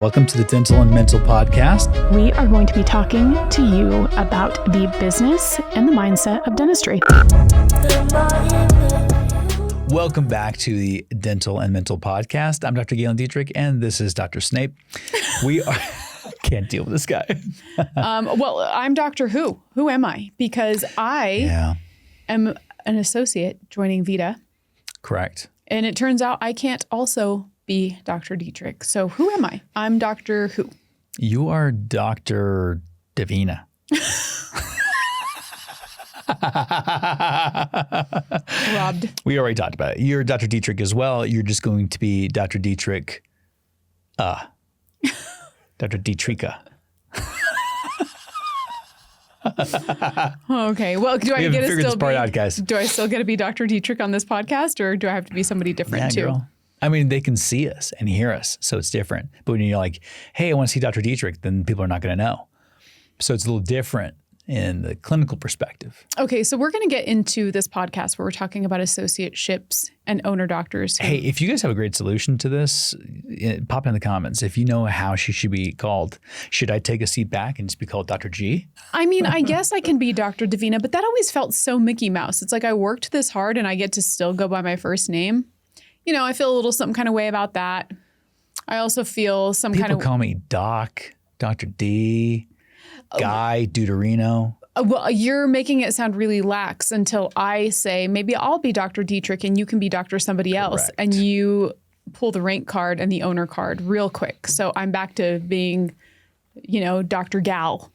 Welcome to the Dental and Mental Podcast. We are going to be talking to you about the business and the mindset of dentistry. Welcome back to the Dental and Mental Podcast. I'm Dr. Galen Detrik, and this is Dr. Snape. We are... Can't deal with this guy. Well, I'm Doctor Who. Who am I? Because I am an associate joining VIDA. Correct. And it turns out I can't also be Dr. Detrik. So who am I? I'm Doctor Who. You are Dr. Davina. Robbed. We already talked about it. You're Dr. Detrik as well. You're just going to be Dr. Detrik. Dr. Detrika. Okay. Well, do I get to figure still this part be, out, guys. Do I still get to be Dr. Detrik on this podcast, or do I have to be somebody different too? Girl. I mean, they can see us and hear us, so it's different. But when you're like, hey, I want to see Dr. Detrik, then people are not going to know. So it's a little different in the clinical perspective. Okay, so we're going to get into this podcast where we're talking about associateships and owner doctors. Hey, if you guys have a great solution to this, pop in the comments. If you know how she should be called, should I take a seat back and just be called Dr. G? I mean, I guess I can be Dr. Davina, but that always felt so Mickey Mouse. It's like I worked this hard and I get to still go by my first name. You know, I feel a little some kind of way about that. I also feel some kind of... People call me Doc, Dr. D, Guy, Deuterino. Well, you're making it sound really lax until I say, maybe I'll be Dr. Detrik and you can be Dr. somebody else. Correct. And you pull the rank card and the owner card real quick. So I'm back to being, you know, Dr. Gal.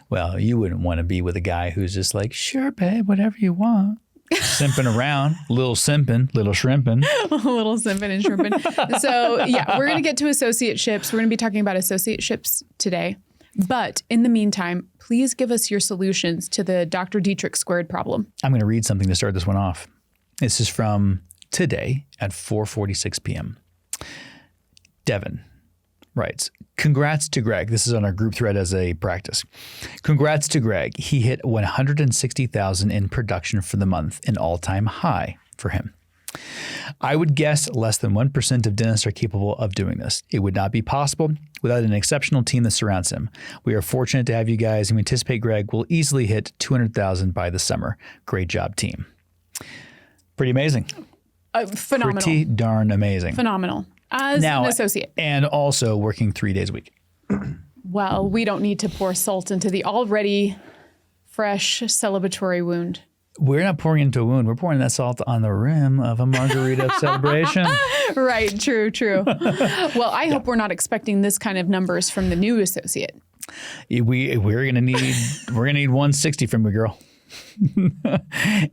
Well, you wouldn't want to be with a guy who's just like, sure, babe, whatever you want. Simping around, little simping, little shrimping. A little simping and shrimping. So yeah, we're going to get to associateships. We're going to be talking about associateships today. But in the meantime, please give us your solutions to the Dr. Detrik squared problem. I'm going to read something to start this one off. This is from today at 4:46 p.m. Devin writes, congrats to Greg. This is on our group thread as a practice. Congrats to Greg. He hit 160,000 in production for the month, an all-time high for him. I would guess less than 1% of dentists are capable of doing this. It would not be possible without an exceptional team that surrounds him. We are fortunate to have you guys, and we anticipate Greg will easily hit 200,000 by the summer. Great job, team. Pretty amazing. Phenomenal. Pretty darn amazing. Phenomenal. As an associate. And also working 3 days a week. Well, we don't need to pour salt into the already fresh celebratory wound. We're not pouring into a wound. We're pouring that salt on the rim of a margarita celebration. Right. True. Well, I hope we're not expecting this kind of numbers from the new associate. We're gonna need 160 from you, girl.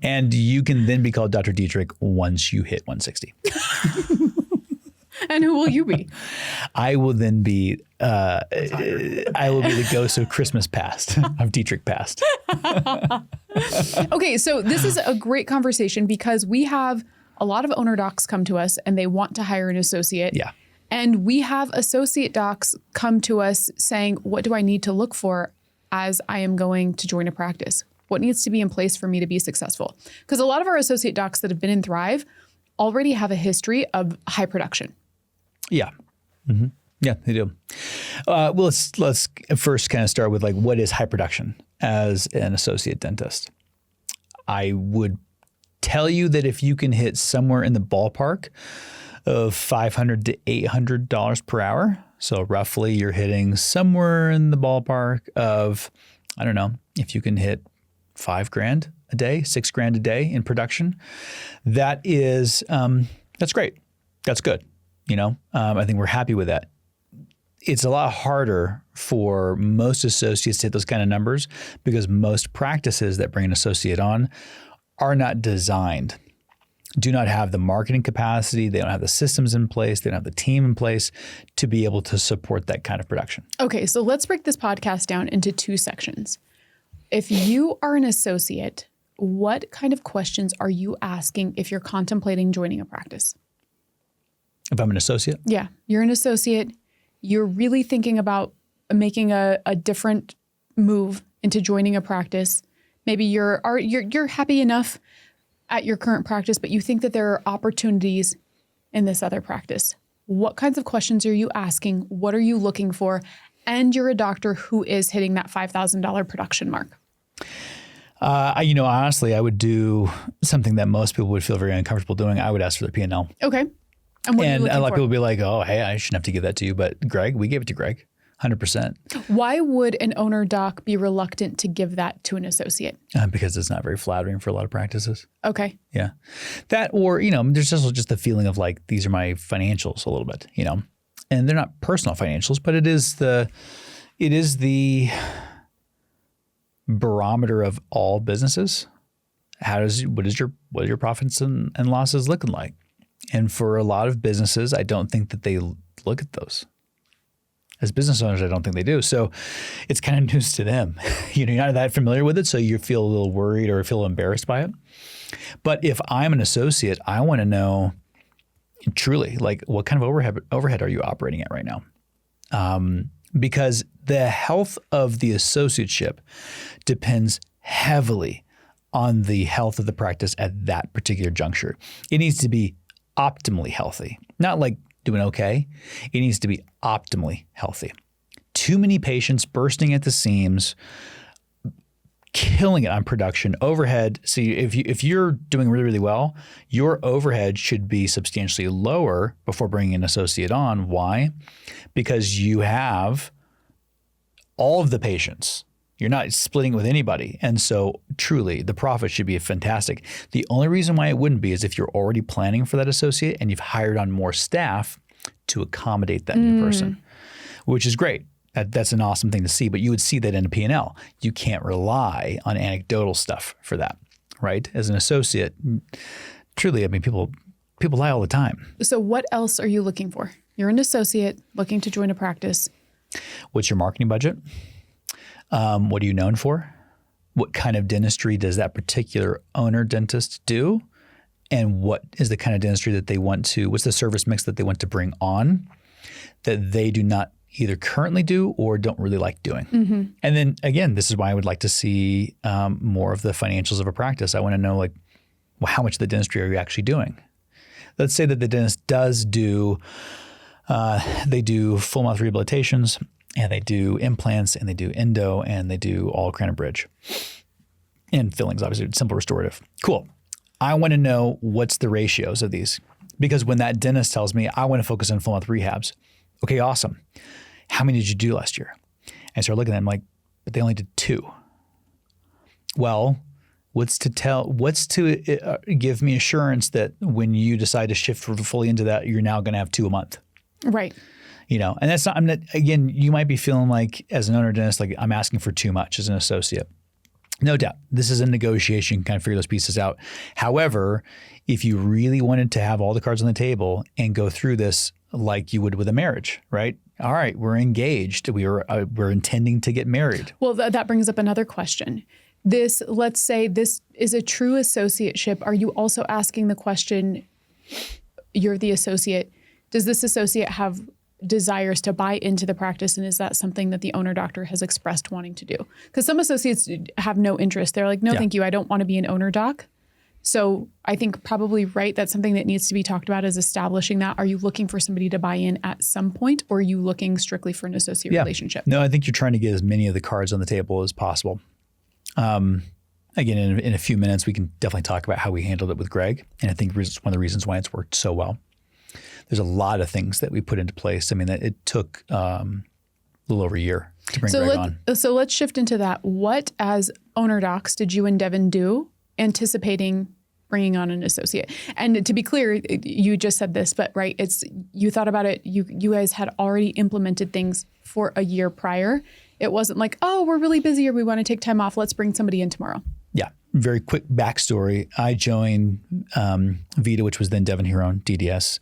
And you can then be called Dr. Detrik once you hit 160. And who will you be? I will then be the ghost of Christmas past, of Detrik past. Okay, so this is a great conversation because we have a lot of owner docs come to us and they want to hire an associate. Yeah. And we have associate docs come to us saying, what do I need to look for as I am going to join a practice? What needs to be in place for me to be successful? Because a lot of our associate docs that have been in Thrive already have a history of high production. Yeah. Mm-hmm. Yeah, they do. Well, let's first kind of start with like, what is high production as an associate dentist? I would tell you that if you can hit somewhere in the ballpark of $500 to $800 per hour, so roughly you're hitting somewhere in the ballpark of, I don't know, if you can hit $5,000 a day, $6,000 a day in production, that is, that's great. That's good. You know, I think we're happy with that. It's a lot harder for most associates to hit those kind of numbers because most practices that bring an associate on are not designed, do not have the marketing capacity. They don't have the systems in place. They don't have the team in place to be able to support that kind of production. Okay, so let's break this podcast down into 2 sections. If you are an associate, what kind of questions are you asking if you're contemplating joining a practice? If I'm an associate? Yeah, you're an associate. You're really thinking about making a different move into joining a practice. Maybe you're happy enough at your current practice, but you think that there are opportunities in this other practice. What kinds of questions are you asking? What are you looking for? And you're a doctor who is hitting that $5,000 production mark. Honestly, I would do something that most people would feel very uncomfortable doing. I would ask for the P&L. Okay. And what are you And looking a lot for? of people would be like, oh, hey, I shouldn't have to give that to you. But Greg, we gave it to Greg, 100%. Why would an owner doc be reluctant to give that to an associate? Because it's not very flattering for a lot of practices. Okay. Yeah. That, or, there's also just the feeling of like, these are my financials a little bit, and they're not personal financials, but it is the barometer of all businesses. What is your profits and losses looking like? And for a lot of businesses, I don't think that they look at those. As business owners, I don't think they do. So it's kind of news to them. You're not that familiar with it, so you feel a little worried or feel embarrassed by it. But if I'm an associate, I want to know truly, like, what kind of overhead are you operating at right now? Because the health of the associateship depends heavily on the health of the practice at that particular juncture. It needs to be optimally healthy, not like doing okay. It needs to be optimally healthy. Too many patients bursting at the seams, killing it on production, overhead. See, if you're doing really, really well, your overhead should be substantially lower before bringing an associate on. Why? Because you have all of the patients. You're not splitting with anybody. And so truly the profit should be fantastic. The only reason why it wouldn't be is if you're already planning for that associate and you've hired on more staff to accommodate that new person, which is great. That's an awesome thing to see, but you would see that in a P&L. You can't rely on anecdotal stuff for that, right? As an associate, truly, people lie all the time. So what else are you looking for? You're an associate looking to join a practice. What's your marketing budget? What are you known for? What kind of dentistry does that particular owner dentist do? And what is the kind of dentistry that they want to, what's the service mix that they want to bring on that they do not either currently do or don't really like doing? Mm-hmm. And then again, this is why I would like to see more of the financials of a practice. I want to know how much of the dentistry are you actually doing? Let's say that the dentist does do, they do full mouth rehabilitations, and they do implants, and they do endo, and they do all crown and bridge. And fillings, obviously, simple restorative. Cool. I want to know what's the ratios of these. Because when that dentist tells me, I want to focus on full mouth rehabs. Okay, awesome. How many did you do last year? And I start looking at them like, but they only did 2. Well, what's to give me assurance that when you decide to shift fully into that, you're now going to have 2 a month? Right. And that's not, again, you might be feeling like as an owner dentist, like I'm asking for too much as an associate. No doubt. This is a negotiation, kind of figure those pieces out. However, if you really wanted to have all the cards on the table and go through this like you would with a marriage, right? All right, we're engaged. We're intending to get married. Well, that brings up another question. Let's say this is a true associateship. Are you also asking the question, you're the associate, does this associate have desires to buy into the practice, and is that something that the owner doctor has expressed wanting to do? Because some associates have no interest. They're like, no, thank you. I don't want to be an owner doc. So I think probably that's something that needs to be talked about, is establishing that. Are you looking for somebody to buy in at some point, or are you looking strictly for an associate relationship? No, I think you're trying to get as many of the cards on the table as possible. Again, in a few minutes, we can definitely talk about how we handled it with Greg. And I think it's one of the reasons why it's worked so well. There's a lot of things that we put into place. It took a little over a year to bring Greg on. So let's shift into that. What, as owner docs, did you and Devin do anticipating bringing on an associate? And to be clear, you just said this, but right, you thought about it. You guys had already implemented things for a year prior. It wasn't like, oh, we're really busy or we want to take time off. Let's bring somebody in tomorrow. Yeah. Very quick backstory. I joined VIDA, which was then Devin Huron, DDS.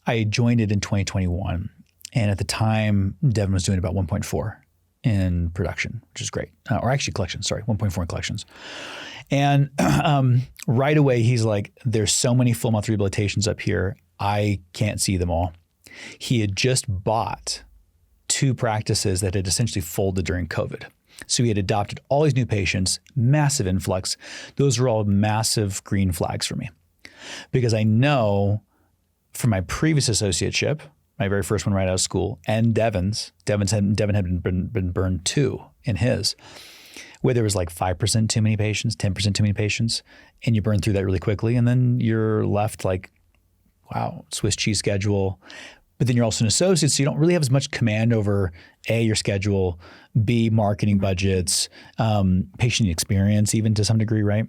I joined it in 2021. And at the time, Devin was doing about 1.4 in production, which is great. Or actually collections, 1.4 in collections. And right away, he's like, there's so many full mouth rehabilitations up here. I can't see them all. He had just bought 2 practices that had essentially folded during COVID. So he had adopted all these new patients, massive influx. Those were all massive green flags for me, because I know for my previous associateship, my very first one right out of school, and Devin had been burned too in his, where there was like 5% too many patients, 10% too many patients, and you burn through that really quickly, and then you're left like, wow, Swiss cheese schedule. But then you're also an associate, so you don't really have as much command over A, your schedule, B, marketing budgets, patient experience, even to some degree, right?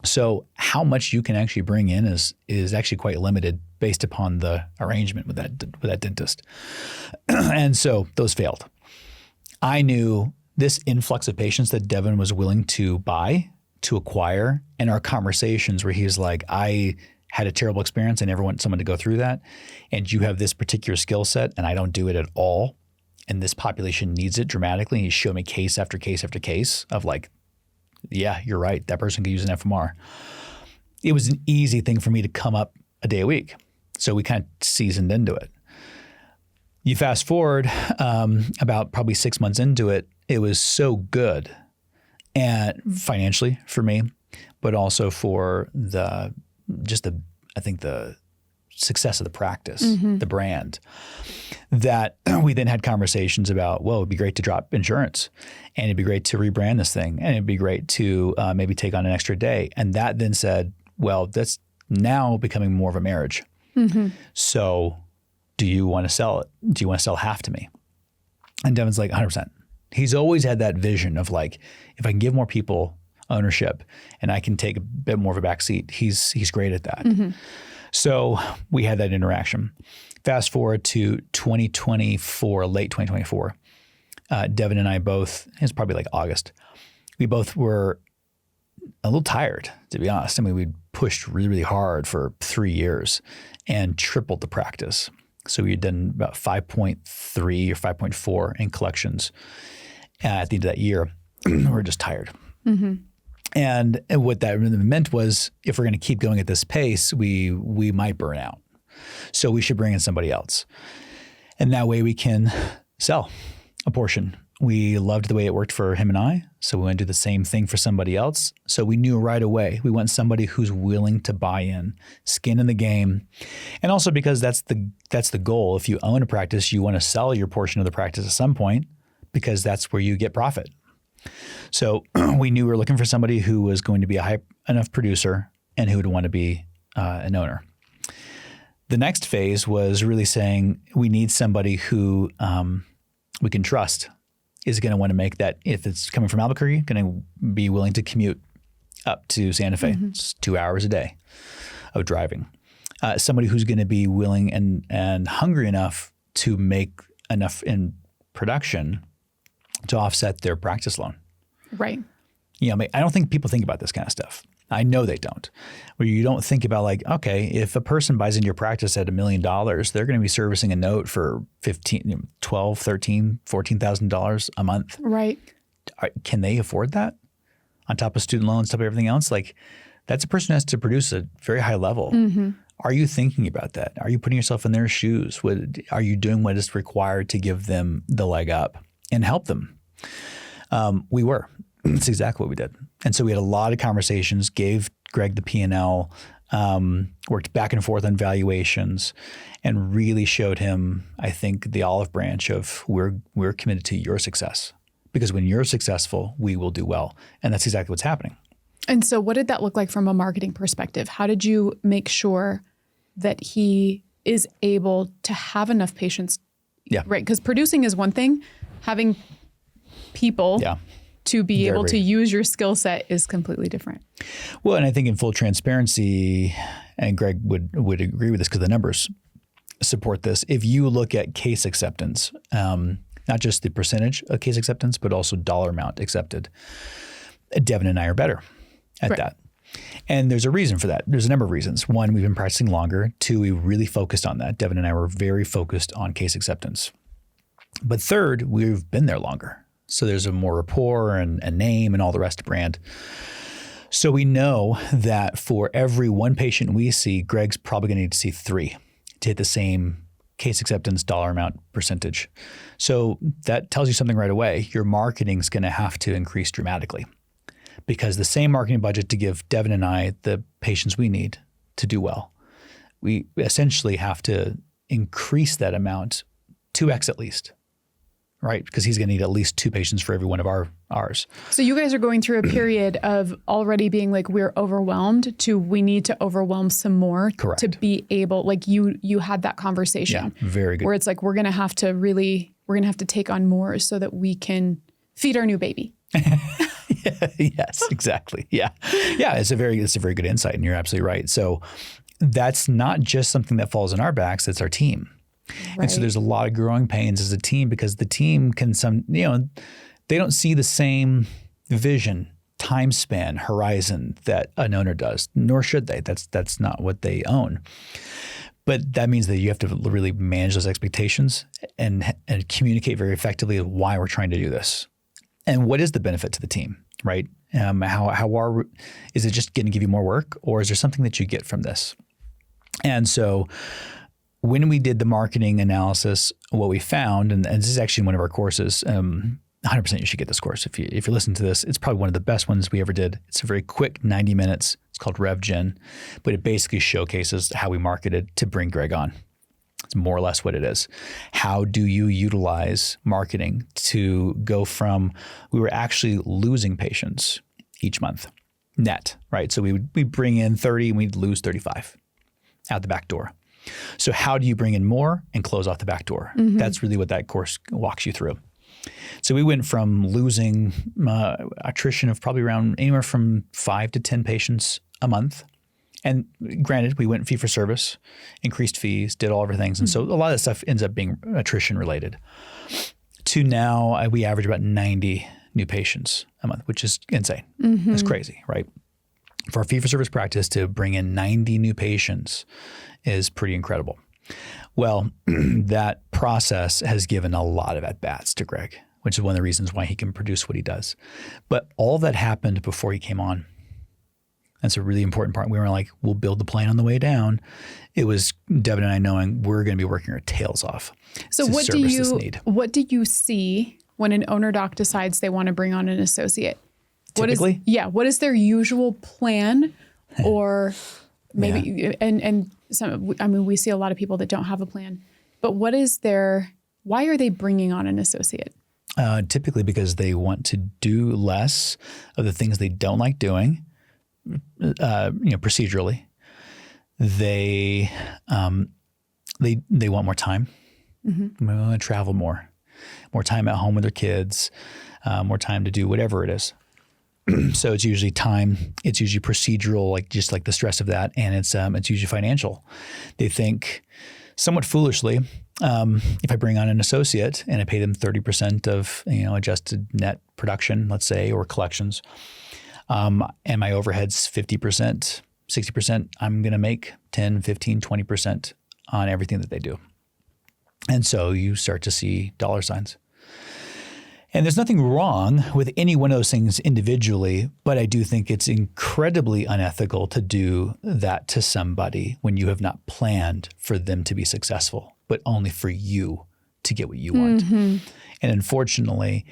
So how much you can actually bring in is actually quite limited based upon the arrangement with that dentist. And so those failed. I knew this influx of patients that Devin was willing to buy, to acquire, and our conversations where he's like, I had a terrible experience. I never want someone to go through that. And you have this particular skill set and I don't do it at all. And this population needs it dramatically. And he showed me case after case after case of like, yeah, you're right. That person could use an FMR. It was an easy thing for me to come up a day a week. So we kind of seasoned into it. You fast forward about probably 6 months into it, it was so good, and financially for me, but also for the success of the practice, the brand, that we then had conversations about, well, it'd be great to drop insurance and it'd be great to rebrand this thing and it'd be great to maybe take on an extra day. And that then said, well, that's now becoming more of a marriage. So do you want to sell it? Do you want to sell half to me? And Devin's like 100%. He's always had that vision of like, if I can give more people ownership and I can take a bit more of a back seat, he's great at that. So we had that interaction. Fast forward to 2024, late 2024. Devin and I both, it's probably like August, we both were a little tired, to be honest. I mean, we'd pushed really, really hard for 3 years and tripled the practice. So we had done about 5.3 or 5.4 in collections at the end of that year. We were just tired. And what that really meant was, if we're going to keep going at this pace, we might burn out. So we should bring in somebody else. And that way we can sell a portion. We loved the way it worked for him and I. So we went to do the same thing for somebody else. So we knew right away we want somebody who's willing to buy in, skin in the game. And also because that's the goal. If you own a practice, you want to sell your portion of the practice at some point, because that's where you get profit. So we knew we were looking for somebody who was going to be a high enough producer and who would want to be an owner. The next phase was really saying we need somebody who we can trust is going to want to make that, if it's coming from Albuquerque, going to be willing to commute up to Santa Fe. It's 2 hours a day of driving. Somebody who's going to be willing and hungry enough to make enough in production to offset their practice loan. Right. You know, I don't think people think about this kind of stuff. I know they don't. Where you don't think about like, okay, if a person buys into your practice at $1 million, they're going to be servicing a note for $12,000, $13,000, $14,000 a month. Right. Can they afford that? On top of student loans, top of everything else? Like, that's a person who has to produce at a very high level. Are you thinking about that? Are you putting yourself in their shoes? Are you doing what is required to give them the leg up and help them? We were. That's exactly what we did. And so we had a lot of conversations, gave Greg the P&L, worked back and forth on valuations, and really showed him, I think, the olive branch of we're committed to your success. Because when you're successful, we will do well. And that's exactly what's happening. And so what did that look like from a marketing perspective? How did you make sure that he is able to have enough patients? Yeah. Right. Because producing is one thing. Having people to be able to use your skill set is completely different. Well, and I think in full transparency, and Greg would agree with this because the numbers support this. If you look at case acceptance, not just the percentage of case acceptance, but also dollar amount accepted, Devin and I are better at that. And there's a reason for that. There's a number of reasons. One, we've been practicing longer. Two, we really focused on that. Devin and I were very focused on case acceptance. But third, we've been there longer. So there's a more rapport and a name and all the rest of brand. So we know that for every one patient we see, Greg's probably going to need to see 3 to hit the same case acceptance dollar amount percentage. So that tells you something right away. Your marketing is going to have to increase dramatically, because the same marketing budget to give Devin and I the patients we need to do well we essentially have to increase that amount 2x at least, right? Because he's going to need at least 2 patients for every one of ours. So you guys are going through a period of already being like, we're overwhelmed to we need to overwhelm some more. Correct. To be able, like you had that conversation. Yeah, very good. Where it's like, we're going to have to take on more so that we can feed our new baby. Yes, exactly. Yeah. Yeah. It's a very good insight, and you're absolutely right. So that's not just something that falls on our backs, it's our team. Right. And so there's a lot of growing pains as a team, because the team can they don't see the same vision, time span, horizon that an owner does, nor should they. That's not what they own. But that means that you have to really manage those expectations and communicate very effectively why we're trying to do this. And what is the benefit to the team, right? Is it just going to give you more work, or is there something that you get from this? And so when we did the marketing analysis, what we found, and this is actually one of our courses, 100% you should get this course. If you listen to this, it's probably one of the best ones we ever did. It's a very quick 90 minutes. It's called RevGen, but it basically showcases how we marketed to bring Greg on. It's more or less what it is. How do you utilize marketing to go from, we were actually losing patients each month, net, right? So we'd bring in 30 and we'd lose 35 out the back door. So how do you bring in more and close off the back door? Mm-hmm. That's really what that course walks you through. So we went from losing attrition of probably around anywhere from 5 to 10 patients a month. And granted, we went fee for service, increased fees, did all of our things. And so a lot of that stuff ends up being attrition related. To now, we average about 90 new patients a month, which is insane. Mm-hmm. That's crazy, right? For a fee for service practice to bring in 90 new patients is pretty incredible. Well, that process has given a lot of at-bats to Greg, which is one of the reasons why he can produce what he does. But all that happened before he came on. That's a really important part. We were like, we'll build the plane on the way down. It was Devin and I knowing we're going to be working our tails off. So what do you see when an owner doc decides they want to bring on an associate? Typically? What is their usual plan? Or maybe, and some, I mean, we see a lot of people that don't have a plan, but why are they bringing on an associate? Typically because they want to do less of the things they don't like doing. Procedurally, they want more time. Mm-hmm. They want to travel more time at home with their kids, more time to do whatever it is. So it's usually time. It's usually procedural, just like the stress of that, and it's usually financial. They think, somewhat foolishly, if I bring on an associate and I pay them 30% of adjusted net production, let's say, or collections. And my overhead's 50%, 60%, I'm going to make 10, 15, 20% on everything that they do. And so you start to see dollar signs. And there's nothing wrong with any one of those things individually, but I do think it's incredibly unethical to do that to somebody when you have not planned for them to be successful, but only for you to get what you want. Mm-hmm. And unfortunately,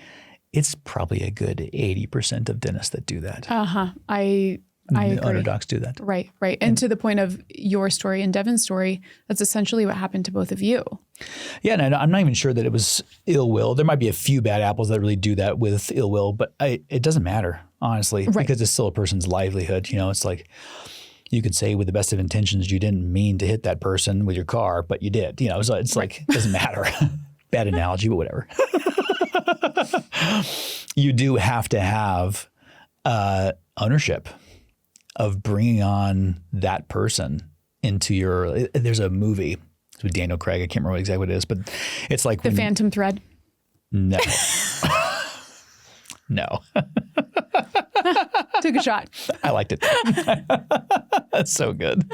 it's probably a good 80% of dentists that do that. I agree. Owner docs do that. Right. And to the point of your story and Devin's story, that's essentially what happened to both of you. Yeah, and I'm not even sure that it was ill will. There might be a few bad apples that really do that with ill will, but it doesn't matter, honestly, because it's still a person's livelihood. It's like you could say with the best of intentions, you didn't mean to hit that person with your car, but you did. So it's like, it doesn't matter. Bad analogy, but whatever. You do have to have ownership of bringing on that person into your. There's a movie with Daniel Craig. I can't remember exactly what it is, but it's like The Phantom Thread. No, no. Took a shot. I liked it. That's so good.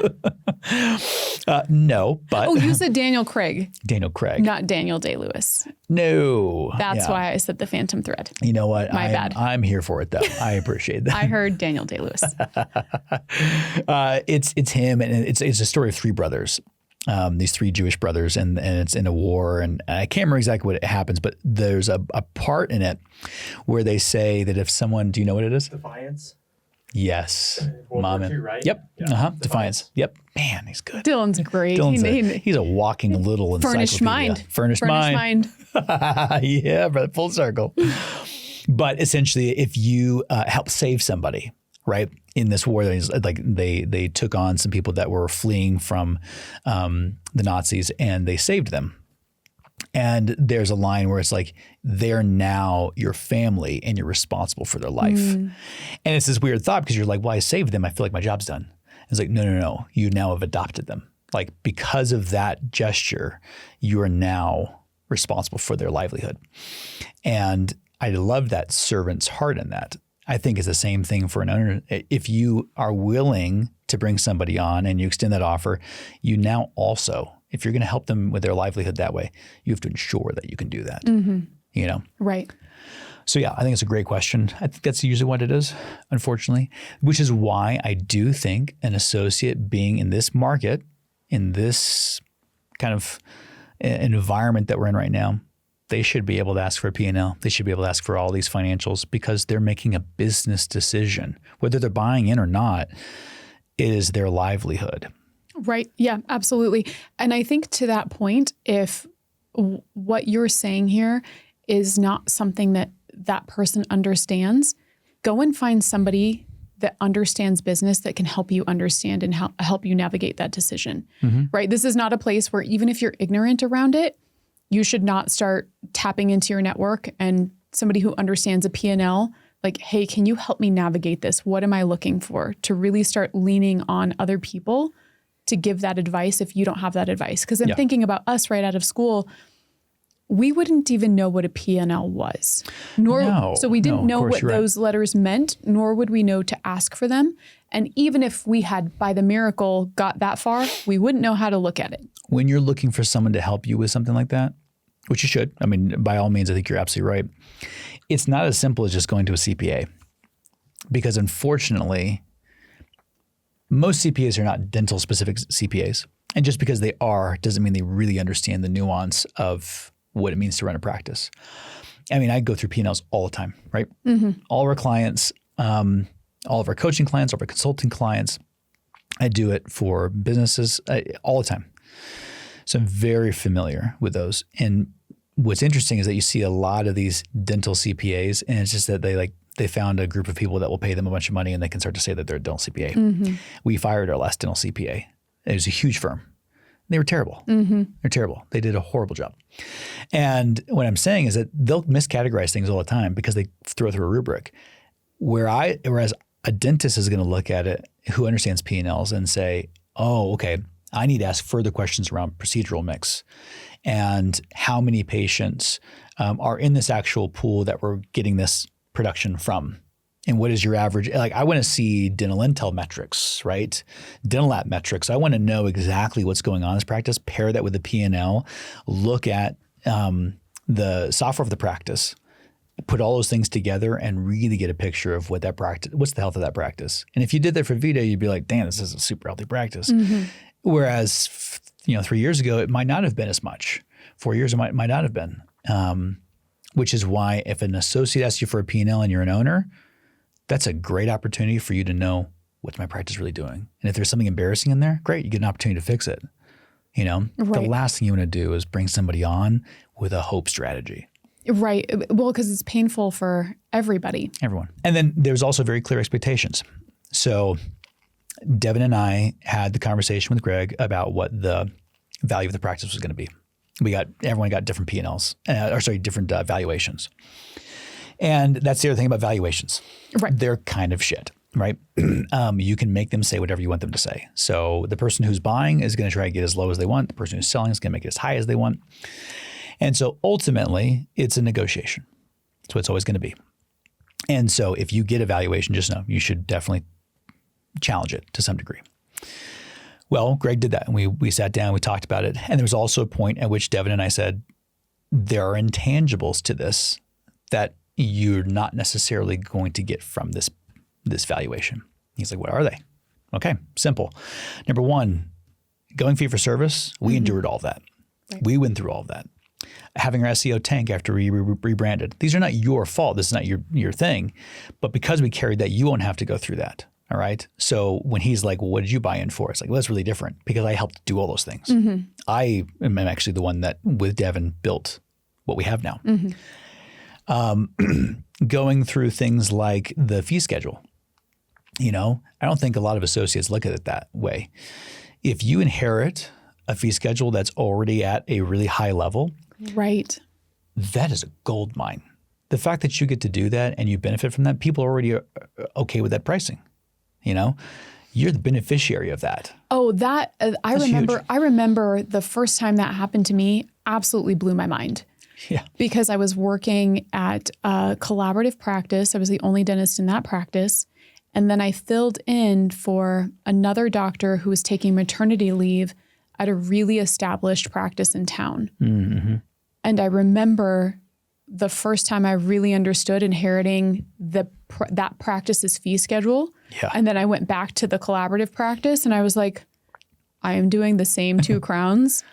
No, but you said Daniel Craig. Daniel Craig, not Daniel Day-Lewis. No, that's why I said The Phantom Thread. You know what? My bad. I'm here for it though. I appreciate that. I heard Daniel Day-Lewis. It's him, and it's a story of 3 brothers. These 3 Jewish brothers, and it's in a war, and I can't remember exactly what happens, but there's a part in it where they say that if someone, do you know what it is? Defiance. Yes. World Mom War and II, right? Yep. Yeah. Defiance. Yep. Man, he's good. Dylan's great. He's a walking little Furnished encyclopedia. mind. Furnished mind. Yeah, brother, full circle. But essentially, if you help save somebody, right, in this war, like they took on some people that were fleeing from the Nazis, and they saved them. And there's a line where it's like, they're now your family and you're responsible for their life. And it's this weird thought because you're like, well, I saved them. I feel like my job's done. It's like, no. You now have adopted them. Like, because of that gesture, you are now responsible for their livelihood. And I love that servant's heart in that. I think it's the same thing for an owner. If you are willing to bring somebody on and you extend that offer, you now also, if you're going to help them with their livelihood that way, you have to ensure that you can do that. You know? Right. So yeah, I think it's a great question. I think that's usually what it is, unfortunately, which is why I do think an associate being in this market, in this kind of environment that we're in right now, they should be able to ask for a P&L. They should be able to ask for all these financials because they're making a business decision. Whether they're buying in or not, it is their livelihood. Right. Yeah, absolutely. And I think to that point, if what you're saying here is not something that person understands, go and find somebody that understands business that can help you understand and help you navigate that decision. Right? This is not a place where even if you're ignorant around it, you should not start tapping into your network and somebody who understands a P&L, like, hey, can you help me navigate this? What am I looking for? To really start leaning on other people to give that advice if you don't have that advice. Because I'm thinking about us right out of school, we wouldn't even know what a P&L was. So we didn't know what those letters meant, nor would we know to ask for them. And even if we had, by the miracle, got that far, we wouldn't know how to look at it. When you're looking for someone to help you with something like that, which you should, I mean, by all means, I think you're absolutely right. It's not as simple as just going to a CPA. Because unfortunately, most CPAs are not dental specific CPAs. And just because they are doesn't mean they really understand the nuance of what it means to run a practice. I mean, I go through P&Ls all the time, right? All of our clients, all of our coaching clients, all of our consulting clients, I do it for businesses all the time. So I'm very familiar with those. And what's interesting is that you see a lot of these dental CPAs, and it's just that they found a group of people that will pay them a bunch of money and they can start to say that they're a dental CPA. We fired our last dental CPA. It was a huge firm. They were terrible. They're terrible. They did a horrible job. And what I'm saying is that they'll miscategorize things all the time because they throw through a rubric. Whereas a dentist is going to look at it who understands P&Ls and say, oh, okay, I need to ask further questions around procedural mix and how many patients are in this actual pool that we're getting this production from. And what is your average? Like, I want to see dental intel metrics, right? Dental lab metrics. I want to know exactly what's going on in this practice, pair that with the P&L, look at the software of the practice, put all those things together and really get a picture of what that practice, what's the health of that practice. And if you did that for VIDA, you'd be like, damn, this is a super healthy practice. Whereas, 3 years ago, it might not have been as much. 4 years, it might not have been. Which is why if an associate asks you for a P&L and you're an owner, that's a great opportunity for you to know what's my practice really doing. And if there's something embarrassing in there, great, you get an opportunity to fix it. The last thing you want to do is bring somebody on with a hope strategy. Right. Well, because it's painful for everybody. Everyone. And then there's also very clear expectations. So Devin and I had the conversation with Greg about what the value of the practice was going to be. Everyone got different P&Ls, different valuations. And that's the other thing about valuations. Right. They're kind of shit, right? You can make them say whatever you want them to say. So the person who's buying is going to try to get as low as they want. The person who's selling is going to make it as high as they want. And so ultimately, it's a negotiation. That's what it's always going to be. And so if you get a valuation, just know you should definitely challenge it to some degree. Well, Greg did that, and we sat down, we talked about it. And there was also a point at which Devin and I said, there are intangibles to this that you're not necessarily going to get from this valuation. He's like, what are they? Okay, simple. Number one, going fee for service, we endured all that. Right. We went through all of that. having our SEO tank after we rebranded. These are not your fault. This is not your thing. But because we carried that, you won't have to go through that. All right. So when he's like, well, what did you buy in for? It's like, well, that's really different because I helped do all those things. I am actually the one that with Devin built what we have now. Going through things like the fee schedule. I don't think a lot of associates look at it that way. If you inherit a fee schedule that's already at a really high level, right, that is a gold mine. The fact that you get to do that and you benefit from that, people are already okay with that pricing. You're the beneficiary of that. Oh, I remember the first time that happened to me absolutely blew my mind. Yeah. Because I was working at a collaborative practice. I was the only dentist in that practice. And then I filled in for another doctor who was taking maternity leave at a really established practice in town. And I remember the first time I really understood inheriting that practice's fee schedule. Yeah. And then I went back to the collaborative practice and I was like, I am doing the same 2 crowns.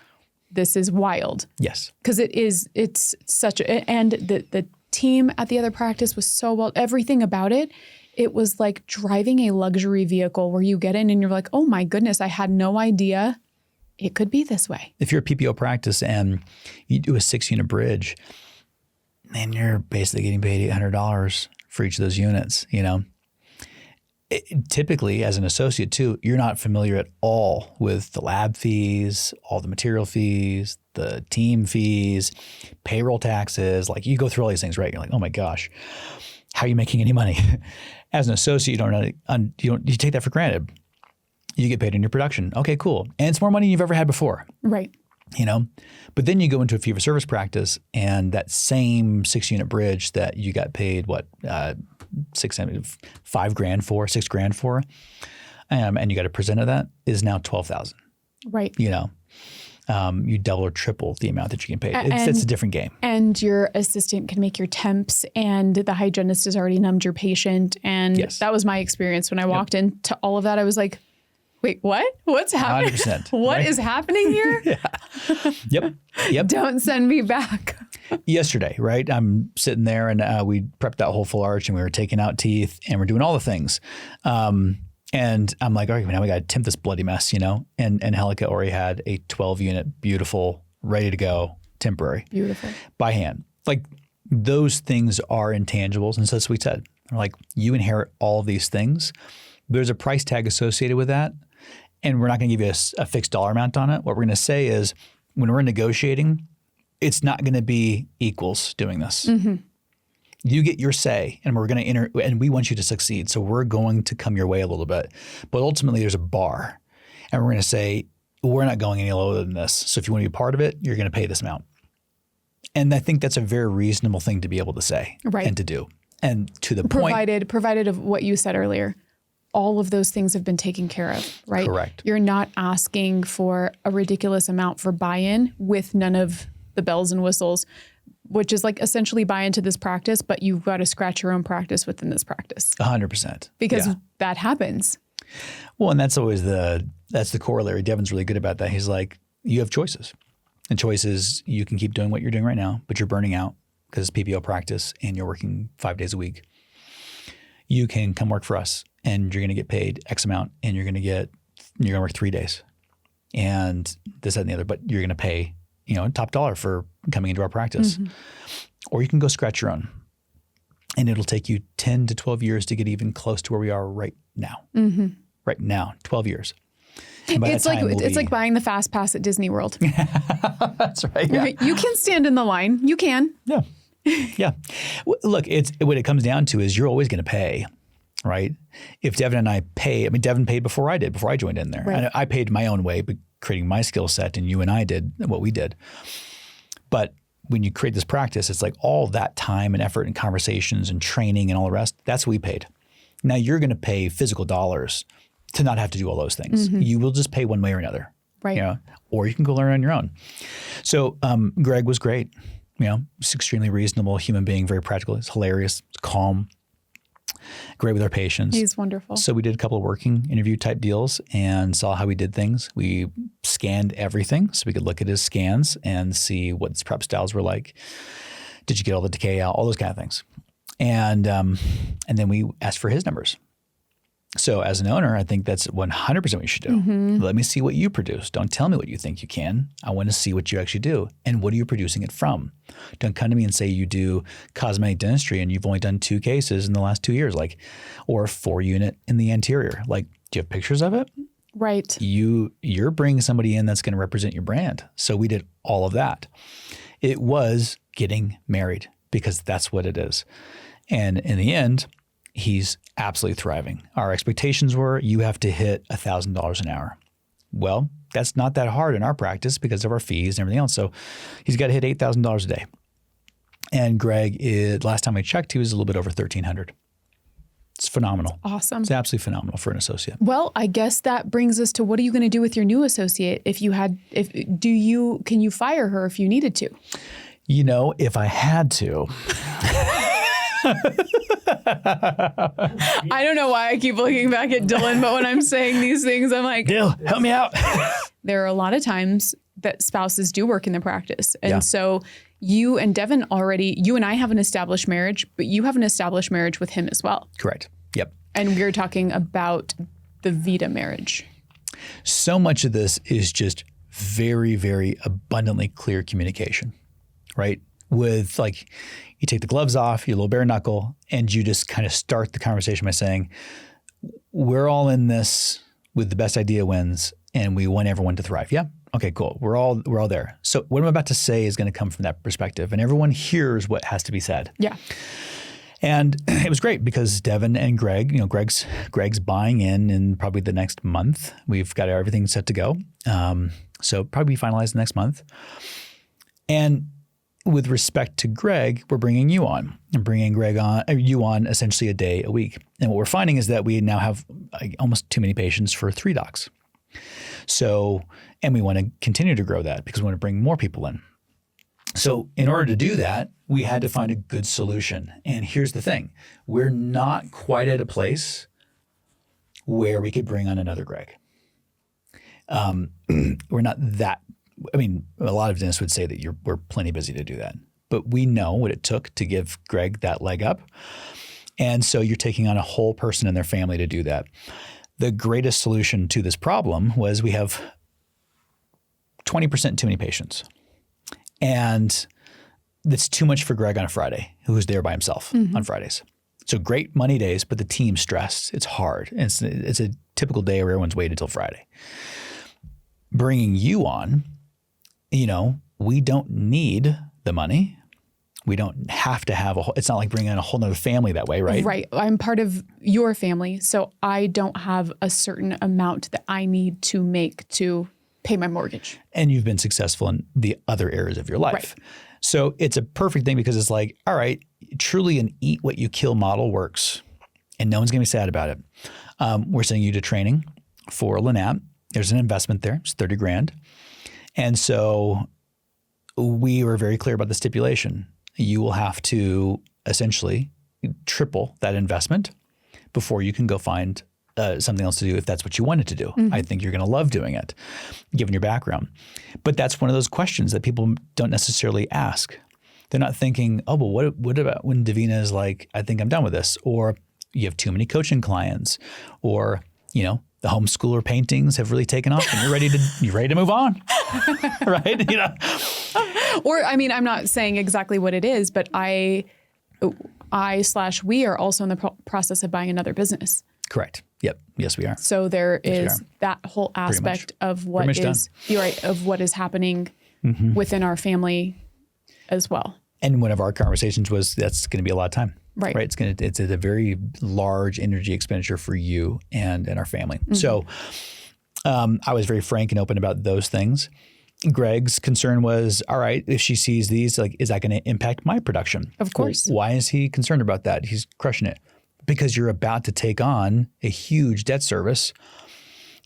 This is wild. Yes. Because it's such and the team at the other practice was so well, everything about it. It was like driving a luxury vehicle where you get in and you're like, oh my goodness, I had no idea it could be this way. If you're a PPO practice and you do a 6-unit bridge, then you're basically getting paid $800 for each of those units, Typically, as an associate too, you're not familiar at all with the lab fees, all the material fees, the team fees, payroll taxes. Like you go through all these things, right? You're like, oh my gosh, how are you making any money? As an associate, you take that for granted. You get paid in your production. Okay, cool. And it's more money than you've ever had before. Right. But then you go into a fee for service practice and that same 6-unit bridge that you got paid, $6,000 for, and you got to present at that is now $12,000. Right. You double or triple the amount that you can pay. It's a different game. And your assistant can make your temps and the hygienist has already numbed your patient. And that was my experience when I walked into all of that. I was like, wait, what? What's happening? 100%. What is happening here? Yep. Don't send me back. Yesterday, right? I'm sitting there and we prepped that whole full arch and we were taking out teeth and we're doing all the things. And I'm like, all right, now we got to temp this bloody mess, And Helica already had a 12-unit, beautiful, ready to go, temporary. Beautiful. By hand. Like those things are intangibles. And so that's what we said. We're like, you inherit all of these things. There's a price tag associated with that. And we're not going to give you a fixed dollar amount on it. What we're going to say is when we're negotiating, it's not going to be equals doing this. You get your say and we're going to and we want you to succeed. So we're going to come your way a little bit. But ultimately there's a bar and we're going to say, we're not going any lower than this. So if you want to be part of it, you're going to pay this amount. And I think that's a very reasonable thing to be able to say and to do. And to the point. Provided of what you said earlier. All of those things have been taken care of, right? Correct. You're not asking for a ridiculous amount for buy-in with none of the bells and whistles, which is like essentially buy into this practice, but you've got to scratch your own practice within this practice. 100%. Because that happens. Well, and that's always that's the corollary. Devin's really good about that. He's like, you have choices. And choices, you can keep doing what you're doing right now, but you're burning out because it's PPO practice and you're working 5 days a week. You can come work for us and you're going to get paid X amount and you're going to work 3 days and this, that, and the other, but you're going to pay, top dollar for coming into our practice. Or you can go scratch your own and it'll take you 10 to 12 years to get even close to where we are right now. Right now, 12 years. It's like buying the fast pass at Disney World. That's right. Yeah. You can stand in the line. You can. Yeah. Yeah. Look, what it comes down to is you're always going to pay, right? If Devin and I pay, Devin paid before I joined in there. Right. I paid my own way, but creating my skill set, and you and I did what we did. But when you create this practice, it's like all that time and effort and conversations and training and all the rest, that's what we paid. Now you're going to pay physical dollars to not have to do all those things. You will just pay one way or another. Right. Or you can go learn on your own. So Greg was great. He's extremely reasonable human being, very practical. He's hilarious, calm. great with our patients. He's wonderful. So we did a couple of working interview type deals and saw how he did things. We scanned everything so we could look at his scans and see what his prep styles were like. Did you get all the decay out? All those kind of things. And then we asked for his numbers. So as an owner, I think that's 100% what you should do. Let me see what you produce. Don't tell me what you think you can. I want to see what you actually do. And what are you producing it from? Don't come to me and say you do cosmetic dentistry and you've only done 2 cases in the last 2 years, like, or 4 unit in the anterior. Like, do you have pictures of it? Right. You're bringing somebody in that's going to represent your brand. So we did all of that. It was getting married because that's what it is. And in the end, he's absolutely thriving. Our expectations were you have to hit $1,000 an hour. Well, that's not that hard in our practice because of our fees and everything else. So he's got to hit $8,000 a day. And Greg, last time I checked, he was a little bit over $1,300. It's phenomenal. Awesome. It's absolutely phenomenal for an associate. Well, I guess that brings us to what are you going to do with your new associate? Can you fire her if you needed to? You know, if I had to. I don't know why I keep looking back at Dylan, but when I'm saying these things, I'm like, Dill, help me out. There are a lot of times that spouses do work in the practice. And Yeah. so you and Devin you and I have an established marriage, but you have an established marriage with him as well. Correct. Yep. And we're talking about the VIDA marriage. So much of this is just very, very abundantly clear communication, right? With like, you take the gloves off, your little bare knuckle, and you just kind of start the conversation by saying, we're all in this with the best idea wins, and we want everyone to thrive. Yeah. Okay, cool. We're all there. So what I'm about to say is going to come from that perspective, and everyone hears what has to be said. Yeah. And it was great because Devin and Greg, Greg's buying in probably the next month. We've got everything set to go. So probably finalized next month. And with respect to Greg, we're bringing you on and bringing you on essentially a day a week. And what we're finding is that we now have almost too many patients for 3 docs. So, and we want to continue to grow that because we want to bring more people in. So in order to do that, we had to find a good solution. And here's the thing. We're not quite at a place where we could bring on another Greg. We're not that. I mean, a lot of dentists would say that we're plenty busy to do that. But we know what it took to give Greg that leg up. And so you're taking on a whole person and their family to do that. The greatest solution to this problem was we have 20% too many patients. And that's too much for Greg on a Friday, who's there by himself on Fridays. So great money days, but the team's stressed. It's hard. It's a typical day where everyone's waited till Friday. Bringing you on, we don't need the money. We don't have to it's not like bringing in a whole nother family that way, right? Right. I'm part of your family, so I don't have a certain amount that I need to make to pay my mortgage. And you've been successful in the other areas of your life. Right. So it's a perfect thing because it's like, all right, truly an eat what you kill model works and no one's going to be sad about it. We're sending you to training for Lynette. There's an investment there. It's $30,000. And so we were very clear about the stipulation. You will have to essentially triple that investment before you can go find something else to do if that's what you wanted to do. I think you're going to love doing it, given your background. But that's one of those questions that people don't necessarily ask. They're not thinking, oh, but what about when Davina is like, I think I'm done with this, or you have too many coaching clients, or the homeschooler paintings have really taken off, and you're ready to move on, right? Or I'm not saying exactly what it is, but we are also in the process of buying another business. Correct. Yep. Yes, we are. So there is that whole aspect of what is happening within our family as well. And one of our conversations was that's going to be a lot of time. Right. It's a very large energy expenditure for you and our family. So I was very frank and open about those things. Greg's concern was, all right, if she sees these, like, is that going to impact my production? Of course. Well, why is he concerned about that? He's crushing it. Because you're about to take on a huge debt service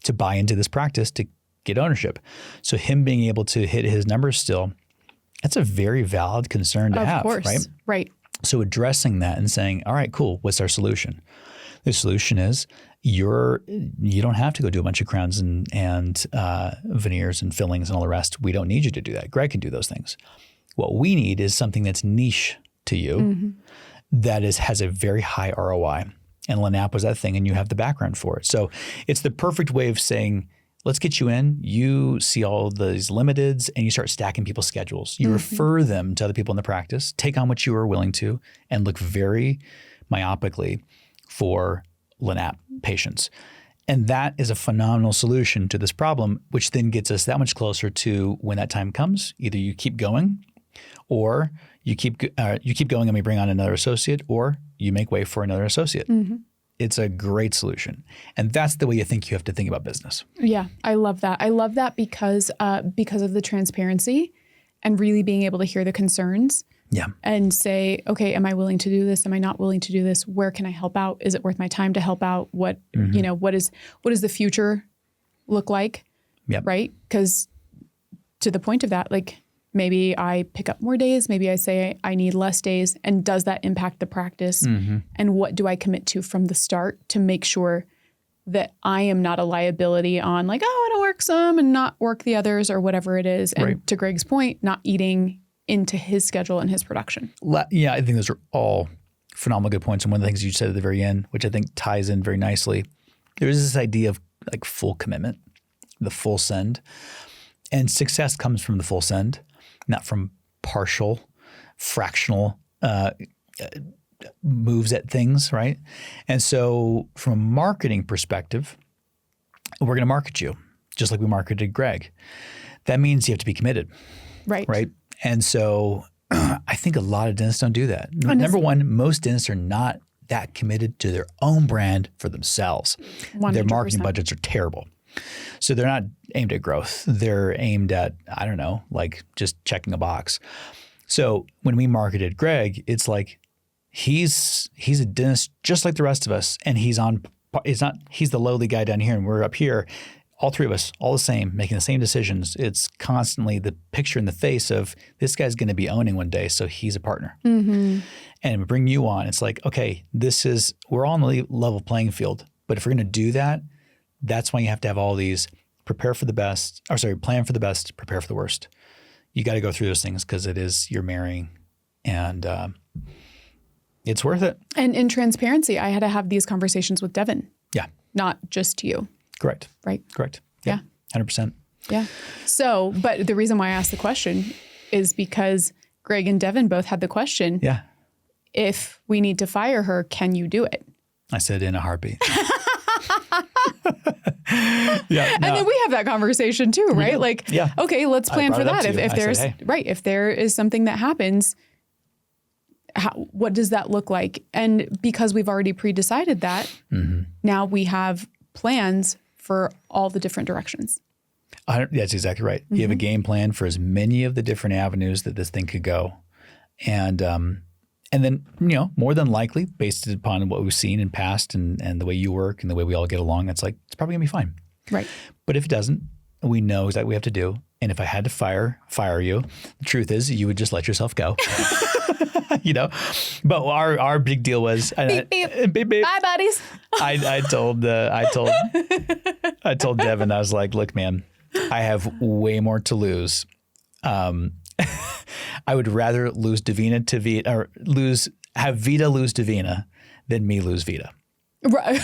to buy into this practice to get ownership. So him being able to hit his numbers still, that's a very valid concern to have, right? Right. So addressing that and saying, all right, cool, what's our solution? The solution is you don't have to go do a bunch of crowns and veneers and fillings and all the rest. We don't need you to do that. Greg can do those things. What we need is something that's niche to you that has a very high ROI. And Lanap was that thing, and you have the background for it. So it's the perfect way of saying, let's get you in. You see all these limiteds, and you start stacking people's schedules. You refer them to other people in the practice, take on what you are willing to, and look very myopically for Lanap patients. And that is a phenomenal solution to this problem, which then gets us that much closer to when that time comes. Either you keep going, or you keep going and we bring on another associate, or you make way for another associate. It's a great solution. And that's the way you have to think about business. Yeah, I love that. I love that because of the transparency and really being able to hear the concerns. Yeah. And say, okay, am I willing to do this? Am I not willing to do this? Where can I help out? Is it worth my time to help out? What, what does the future look like? Yep. Right? Because to the point of that, like maybe I pick up more days, maybe I say I need less days. And does that impact the practice? And what do I commit to from the start to make sure that I am not a liability on like, oh, I don't work some and not work the others or whatever it is. And to Greg's point, not eating into his schedule and his production. Yeah, I think those are all phenomenal good points. And one of the things you said at the very end, which I think ties in very nicely, there's this idea of like full commitment, the full send. And success comes from the full send, not from partial, fractional moves at things, right? And so from a marketing perspective, we're going to market you just like we marketed Greg. That means you have to be committed. Right. And so I think a lot of dentists don't do that. Number one, most dentists are not that committed to their own brand for themselves. 100%. Their marketing budgets are terrible. So they're not aimed at growth. They're aimed at, I don't know, like just checking a box. So when we marketed Greg, it's like he's a dentist just like the rest of us. And he's the lowly guy down here and we're up here. All three of us, all the same, making the same decisions. It's constantly the picture in the face of this guy's going to be owning one day, so he's a partner. And we bring you on. It's like, okay, we're all on the level playing field. But if we're going to do that, that's why you have to have all these plan for the best, prepare for the worst. You got to go through those things because you're marrying, and it's worth it. And in transparency, I had to have these conversations with Devin. Yeah. Not just you. Correct. Right. Correct. Yeah. 100%. Yeah. So, but the reason why I asked the question is because Greg and Devin both had the question. Yeah. If we need to fire her, can you do it? I said in a heartbeat. Yeah. And then we have that conversation too, right? Like, okay, let's plan for that. If there is something that happens, what does that look like? And because we've already pre-decided that, now we have plans for all the different directions. That's exactly right. You have a game plan for as many of the different avenues that this thing could go. And then, more than likely, based upon what we've seen in past and the way you work and the way we all get along, it's probably going to be fine. Right. But if it doesn't, we know exactly what we have to do. And if I had to fire you, the truth is you would just let yourself go. But our big deal was beep, beep. Beep, beep. Bye, buddies. I told Devin, I was like, look, man, I have way more to lose. I would rather lose Davina to VIDA, or have VIDA lose Davina than me lose VIDA. Right.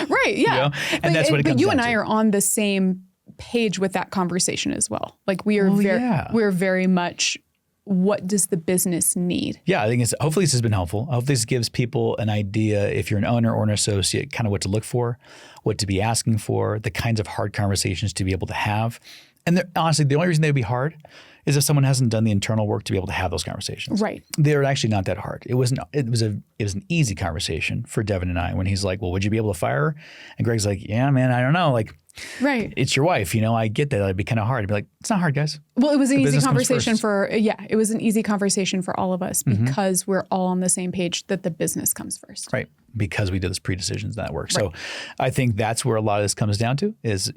Right. Yeah. And that's what it comes down to. But you and I are on the same page with that conversation as well. Like we are we're very much, what does the business need? Yeah, I think hopefully this has been helpful. I hope this gives people an idea, if you're an owner or an associate, kind of what to look for, what to be asking for, the kinds of hard conversations to be able to have. And honestly, the only reason they'd be hard is if someone hasn't done the internal work to be able to have those conversations. Right. They're actually not that hard. It was an easy conversation for Devin and I when he's like, well, would you be able to fire her? And Greg's like, yeah, man, I don't know. Like, right. It's your wife, I get that. It'd be kind of hard. I'd be like, it's not hard, guys. Well, it was an easy conversation it was an easy conversation for all of us because we're all on the same page that the business comes first. Right. Because we did this pre-decisions that work. Right. So I think that's where a lot of this comes down to is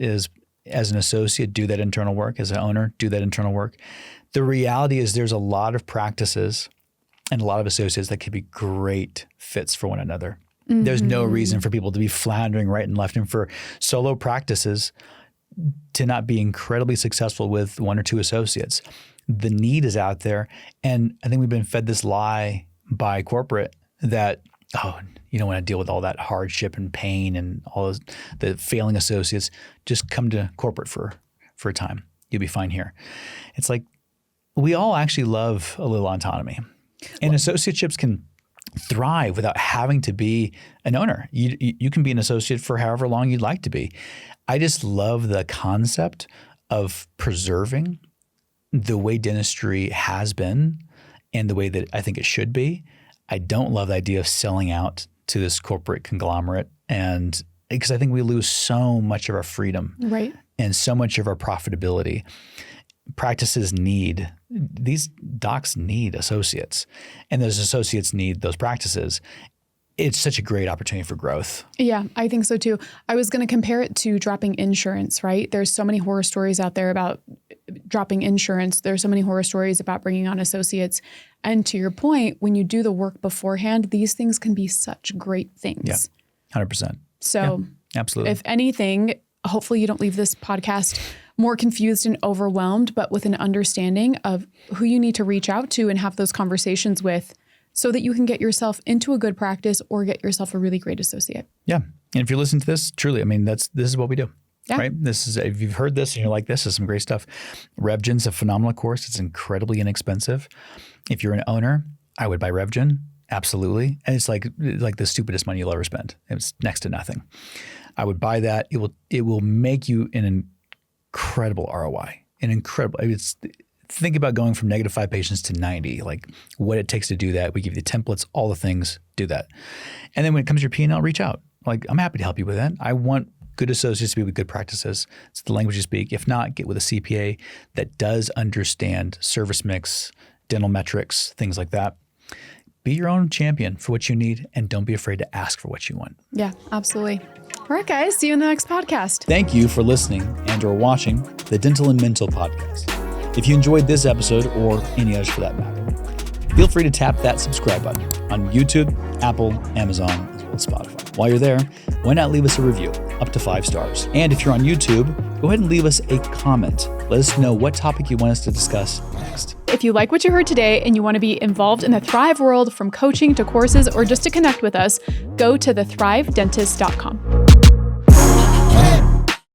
as an associate, do that internal work. As an owner, do that internal work. The reality is there's a lot of practices and a lot of associates that could be great fits for one another. There's no reason for people to be floundering right and left, and for solo practices to not be incredibly successful with one or two associates. The need is out there. And I think we've been fed this lie by corporate that, oh, you don't want to deal with all that hardship and pain and all those, the failing associates. Just come to corporate for a time. You'll be fine here. It's like, we all actually love a little autonomy. And associateships can thrive without having to be an owner. You can be an associate for however long you'd like to be. I just love the concept of preserving the way dentistry has been and the way that I think it should be. I don't love the idea of selling out to this corporate conglomerate, and because I think we lose so much of our freedom, right, and so much of our profitability. These docs need associates, and those associates need those practices. It's such a great opportunity for growth. Yeah, I think so too. I was going to compare it to dropping insurance, right? There's so many horror stories out there about dropping insurance. There's so many horror stories about bringing on associates. And to your point, when you do the work beforehand, these things can be such great things. Yeah, 100%. So absolutely. If anything, hopefully you don't leave this podcast more confused and overwhelmed, but with an understanding of who you need to reach out to and have those conversations with, so that you can get yourself into a good practice or get yourself a really great associate. Yeah. And if you're listening to this, truly, I mean, this is what we do. Yeah. Right? This is, if you've heard this and you're like, this is some great stuff. RevGen's a phenomenal course. It's incredibly inexpensive. If you're an owner, I would buy RevGen. Absolutely. And it's like the stupidest money you'll ever spend. It's next to nothing. I would buy that. It will make you an incredible ROI. Think about going from -5 patients to 90, like what it takes to do that. We give you the templates, all the things, do that. And then when it comes to your P&L, reach out. Like, I'm happy to help you with that. I want good associates to be with good practices. It's the language you speak. If not, get with a CPA that does understand service mix, dental metrics, things like that. Be your own champion for what you need, and don't be afraid to ask for what you want. Yeah, absolutely. All right, guys. See you in the next podcast. Thank you for listening and or watching the Dental and Mental podcast. If you enjoyed this episode, or any others for that matter, feel free to tap that subscribe button on YouTube, Apple, Amazon, as well as Spotify. While you're there, why not leave us a review, up to 5 stars? And if you're on YouTube, go ahead and leave us a comment. Let us know what topic you want us to discuss next. If you like what you heard today and you want to be involved in the Thrive world, from coaching to courses or just to connect with us, go to thethrivedentist.com.